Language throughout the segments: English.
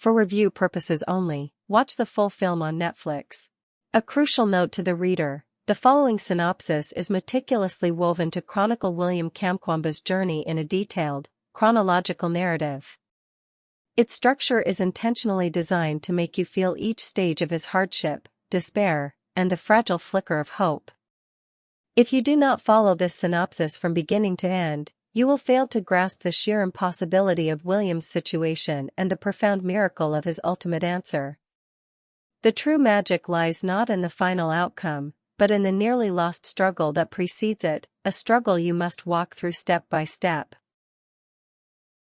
For review purposes only, watch the full film on Netflix. A crucial note to the reader: the following synopsis is meticulously woven to chronicle William Kamkwamba's journey in a detailed, chronological narrative. Its structure is intentionally designed to make you feel each stage of his hardship, despair, and the fragile flicker of hope. If you do not follow this synopsis from beginning to end, you will fail to grasp the sheer impossibility of William's situation and the profound miracle of his ultimate answer. The true magic lies not in the final outcome, but in the nearly lost struggle that precedes it, a struggle you must walk through step by step.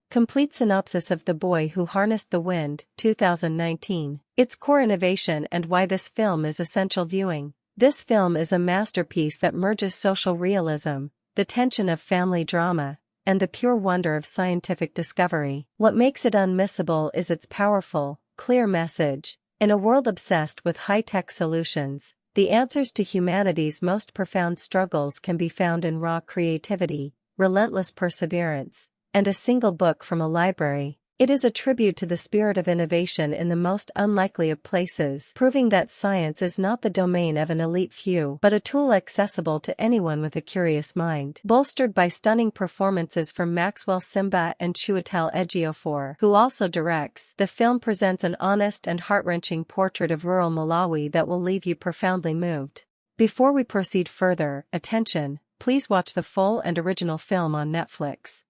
Complete synopsis of The Boy Who Harnessed the Wind, 2019. Its core innovation and why this film is essential viewing. This film is a masterpiece that merges social realism, the tension of family drama, and the pure wonder of scientific discovery. What makes it unmissable is its powerful, clear message. In a world obsessed with high-tech solutions, the answers to humanity's most profound struggles can be found in raw creativity, relentless perseverance, and a single book from a library. It is a tribute to the spirit of innovation in the most unlikely of places, proving that science is not the domain of an elite few but a tool accessible to anyone with a curious mind. Bolstered by stunning performances from Maxwell Simba and Chiwetel Ejiofor, who also directs, the film presents an honest and heart-wrenching portrait of rural Malawi that will leave you profoundly moved. Before we proceed further, attention, please watch the full and original film on Netflix.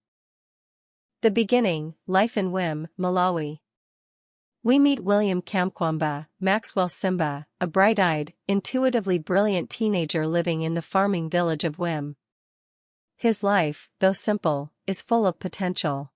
The beginning, life in Wim, Malawi. We meet William Kamkwamba, Maxwell Simba, a bright-eyed, intuitively brilliant teenager living in the farming village of Wim. His life, though simple, is full of potential.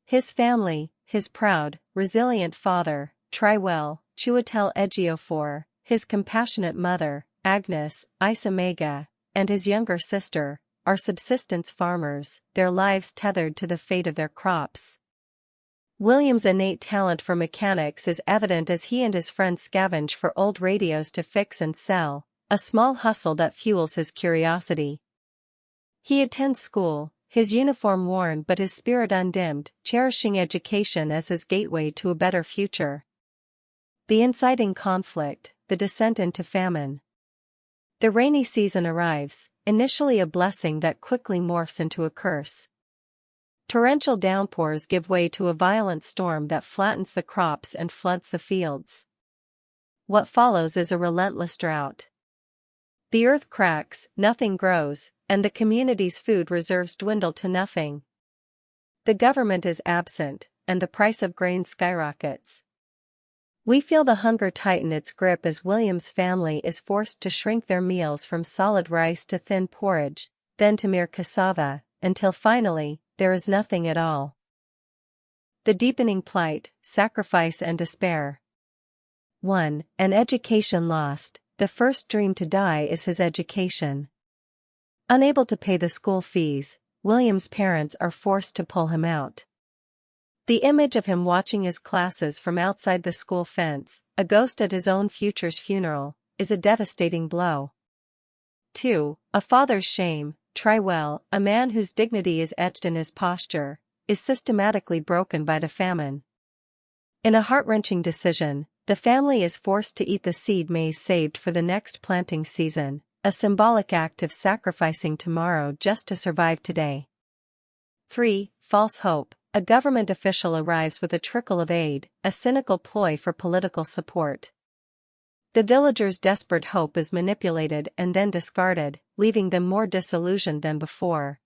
His family, his proud, resilient father, Chiwetel Ejiofor, his compassionate mother, Agnes Isamega, and his younger sister, are subsistence farmers, their lives tethered to the fate of their crops. William's innate talent for mechanics is evident as he and his friends scavenge for old radios to fix and sell, a small hustle that fuels his curiosity. He attends school, his uniform worn but his spirit undimmed, cherishing education as his gateway to a better future. The inciting conflict, the descent into famine. The rainy season arrives, initially a blessing that quickly morphs into a curse. Torrential downpours give way to a violent storm that flattens the crops and floods the fields. What follows is a relentless drought. The earth cracks, nothing grows, and the community's food reserves dwindle to nothing. The government is absent, and the price of grain skyrockets. We feel the hunger tighten its grip as William's family is forced to shrink their meals from solid rice to thin porridge, then to mere cassava, until finally, there is nothing at all. The deepening plight, sacrifice and despair. 1. An education lost. The first dream to die is his education. Unable to pay the school fees, William's parents are forced to pull him out. The image of him watching his classes from outside the school fence, a ghost at his own future's funeral, is a devastating blow. 2. A father's shame. A man whose dignity is etched in his posture, is systematically broken by the famine. In a heart-wrenching decision, the family is forced to eat the seed maize saved for the next planting season, a symbolic act of sacrificing tomorrow just to survive today. 3. False hope. A government official arrives with a trickle of aid, a cynical ploy for political support. The villagers' desperate hope is manipulated and then discarded, leaving them more disillusioned than before.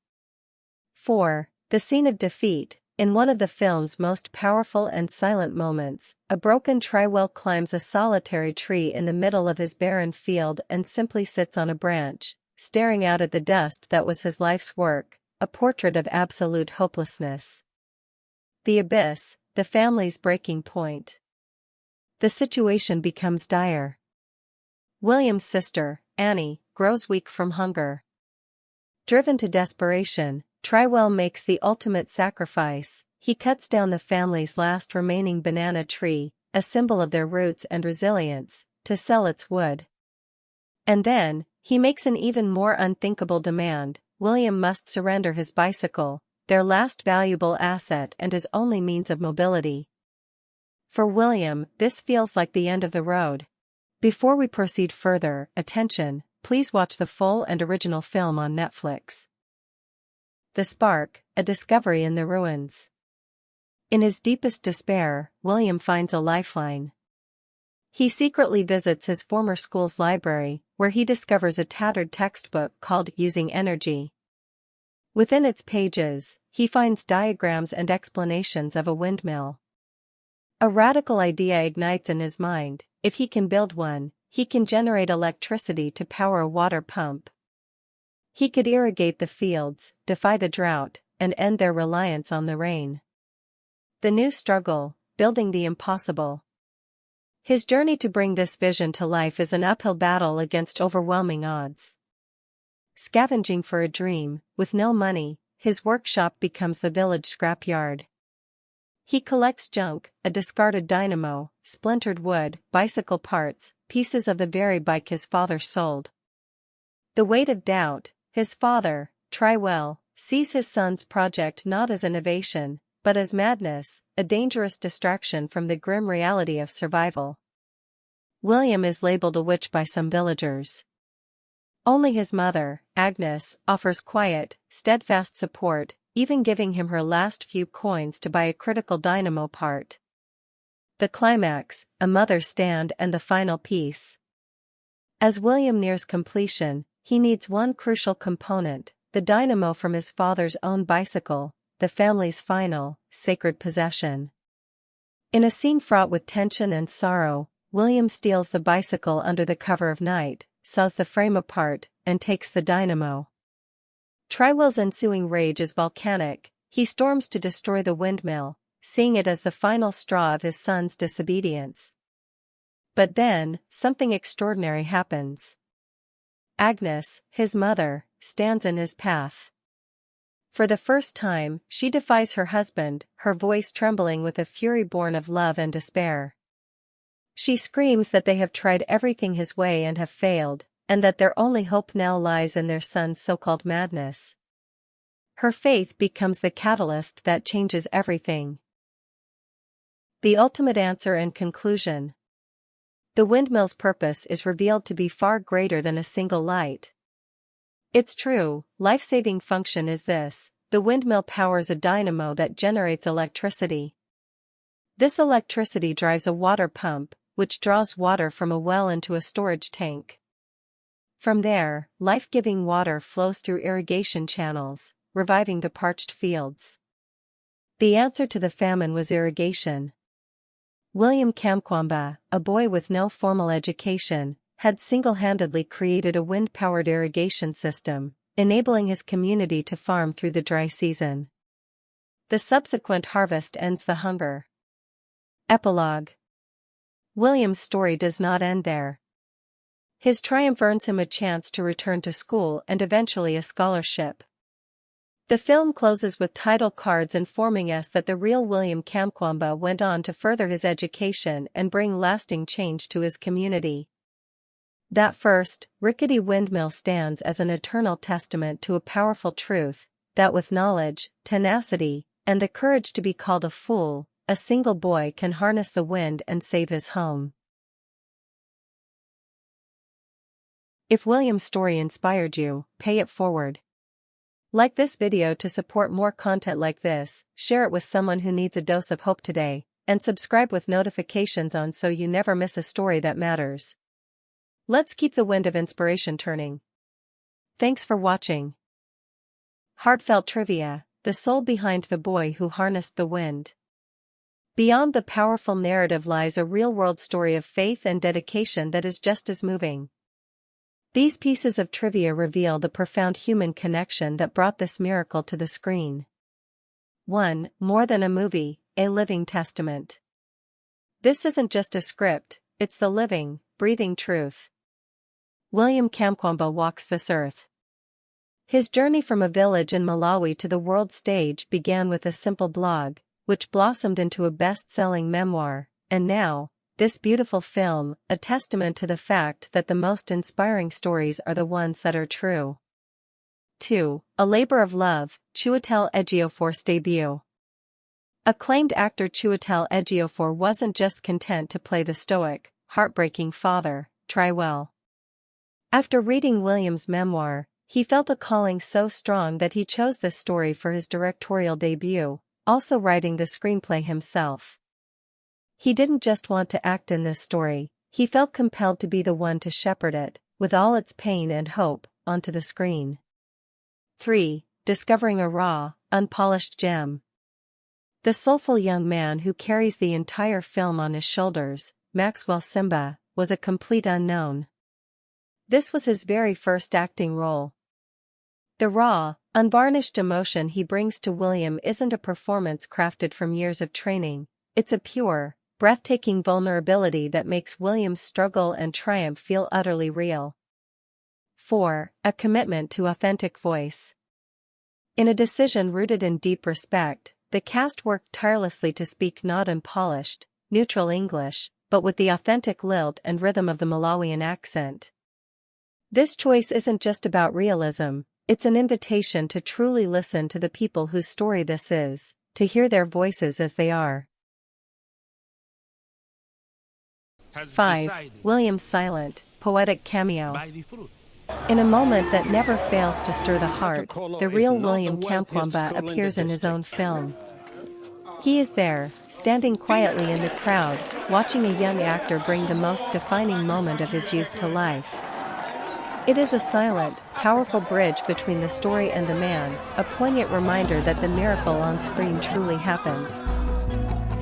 4. The scene of defeat. In one of the film's most powerful and silent moments, a broken Chiwetel climbs a solitary tree in the middle of his barren field and simply sits on a branch, staring out at the dust that was his life's work, a portrait of absolute hopelessness. The abyss, the family's breaking point. The situation becomes dire. William's sister, Annie, grows weak from hunger. Driven to desperation, Chiwetel makes the ultimate sacrifice. He cuts down the family's last remaining banana tree, a symbol of their roots and resilience, to sell its wood. And then, he makes an even more unthinkable demand. William must surrender his bicycle, their last valuable asset and his only means of mobility. For William, this feels like the end of the road. Before we proceed further, attention, please watch the full and original film on Netflix. The Spark, a discovery in the ruins. In his deepest despair, William finds a lifeline. He secretly visits his former school's library, where he discovers a tattered textbook called Using Energy. Within its pages, he finds diagrams and explanations of a windmill. A radical idea ignites in his mind: if he can build one, he can generate electricity to power a water pump. He could irrigate the fields, defy the drought, and end their reliance on the rain. The new struggle, building the impossible. His journey to bring this vision to life is an uphill battle against overwhelming odds. Scavenging for a dream, with no money, his workshop becomes the village scrapyard. He collects junk, a discarded dynamo, splintered wood, bicycle parts, pieces of the very bike his father sold. The weight of doubt. His father, Trywell, sees his son's project not as innovation, but as madness, a dangerous distraction from the grim reality of survival. William is labeled a witch by some villagers. Only his mother, Agnes, offers quiet, steadfast support, even giving him her last few coins to buy a critical dynamo part. The climax, a mother's stand and the final piece. As William nears completion, he needs one crucial component, the dynamo from his father's own bicycle, the family's final, sacred possession. In a scene fraught with tension and sorrow, William steals the bicycle under the cover of night, saws the frame apart, and takes the dynamo. Trywell's ensuing rage is volcanic. He storms to destroy the windmill, seeing it as the final straw of his son's disobedience. But then, something extraordinary happens. Agnes, his mother, stands in his path. For the first time, she defies her husband, her voice trembling with a fury born of love and despair. She screams that they have tried everything his way and have failed, and that their only hope now lies in their son's so-called madness. Her faith becomes the catalyst that changes everything. The ultimate answer and conclusion. The windmill's purpose is revealed to be far greater than a single light. Its true, life-saving function is this: the windmill powers a dynamo that generates electricity. This electricity drives a water pump, which draws water from a well into a storage tank. From there, life-giving water flows through irrigation channels, reviving the parched fields. The answer to the famine was irrigation. William Kamkwamba, a boy with no formal education, had single-handedly created a wind-powered irrigation system, enabling his community to farm through the dry season. The subsequent harvest ends the hunger. Epilogue. William's story does not end there. His triumph earns him a chance to return to school and eventually a scholarship. The film closes with title cards informing us that the real William Kamkwamba went on to further his education and bring lasting change to his community. That first, rickety windmill stands as an eternal testament to a powerful truth, that with knowledge, tenacity, and the courage to be called a fool, a single boy can harness the wind and save his home. If William's story inspired you, pay it forward. Like this video to support more content like this, share it with someone who needs a dose of hope today, and subscribe with notifications on so you never miss a story that matters. Let's keep the wind of inspiration turning. Thanks for watching. Heartfelt trivia: the soul behind the boy who harnessed the wind. Beyond the powerful narrative lies a real-world story of faith and dedication that is just as moving. These pieces of trivia reveal the profound human connection that brought this miracle to the screen. 1. More than a movie, a living testament. This isn't just a script, it's the living, breathing truth. William Kamkwamba walks this earth. His journey from a village in Malawi to the world stage began with a simple blog, which blossomed into a best-selling memoir, and now, this beautiful film, a testament to the fact that the most inspiring stories are the ones that are true. 2. A labor of love, Chiwetel Ejiofor's debut. Acclaimed actor Chiwetel Ejiofor wasn't just content to play the stoic, heartbreaking father, try well. After reading William's memoir, he felt a calling so strong that he chose this story for his directorial debut, also writing the screenplay himself. He didn't just want to act in this story, he felt compelled to be the one to shepherd it, with all its pain and hope, onto the screen. 3. Discovering a raw, unpolished gem. The soulful young man who carries the entire film on his shoulders, Maxwell Simba, was a complete unknown. This was his very first acting role. The raw, unvarnished emotion he brings to William isn't a performance crafted from years of training, it's a pure, breathtaking vulnerability that makes William's struggle and triumph feel utterly real. 4. A commitment to authentic voice. In a decision rooted in deep respect, the cast worked tirelessly to speak not in polished, neutral English, but with the authentic lilt and rhythm of the Malawian accent. This choice isn't just about realism, it's an invitation to truly listen to the people whose story this is, to hear their voices as they are. 5. William's silent, poetic cameo. In a moment that never fails to stir the heart, the real William Kamkwamba appears in his own film. He is there, standing quietly in the crowd, watching a young actor bring the most defining moment of his youth to life. It is a silent, powerful bridge between the story and the man, a poignant reminder that the miracle on screen truly happened.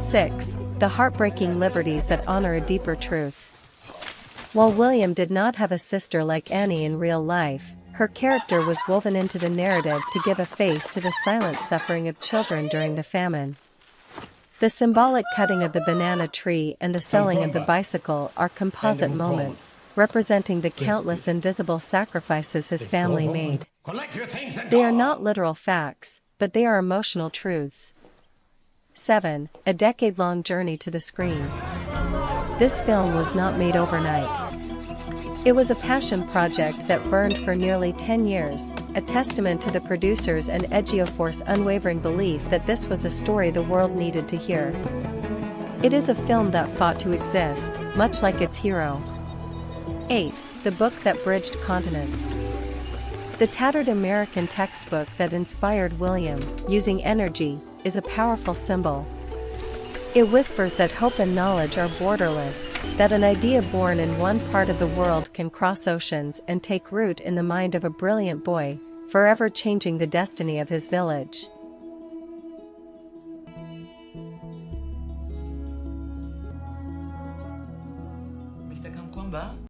6. The heartbreaking liberties that honor a deeper truth. While William did not have a sister like Annie in real life, her character was woven into the narrative to give a face to the silent suffering of children during the famine. The symbolic cutting of the banana tree and the selling of the bicycle are composite moments, representing the countless invisible sacrifices his family made. They are not literal facts, but they are emotional truths. 7. A decade-long journey to the screen. This film was not made overnight. It was a passion project that burned for nearly 10 years, a testament to the producers and Ejiofor's unwavering belief that this was a story the world needed to hear. It is a film that fought to exist, much like its hero. 8. The book that bridged continents. The tattered American textbook that inspired William, Using Energy, is a powerful symbol. It whispers that hope and knowledge are borderless, that an idea born in one part of the world can cross oceans and take root in the mind of a brilliant boy, forever changing the destiny of his village. Mr. Kamkwamba?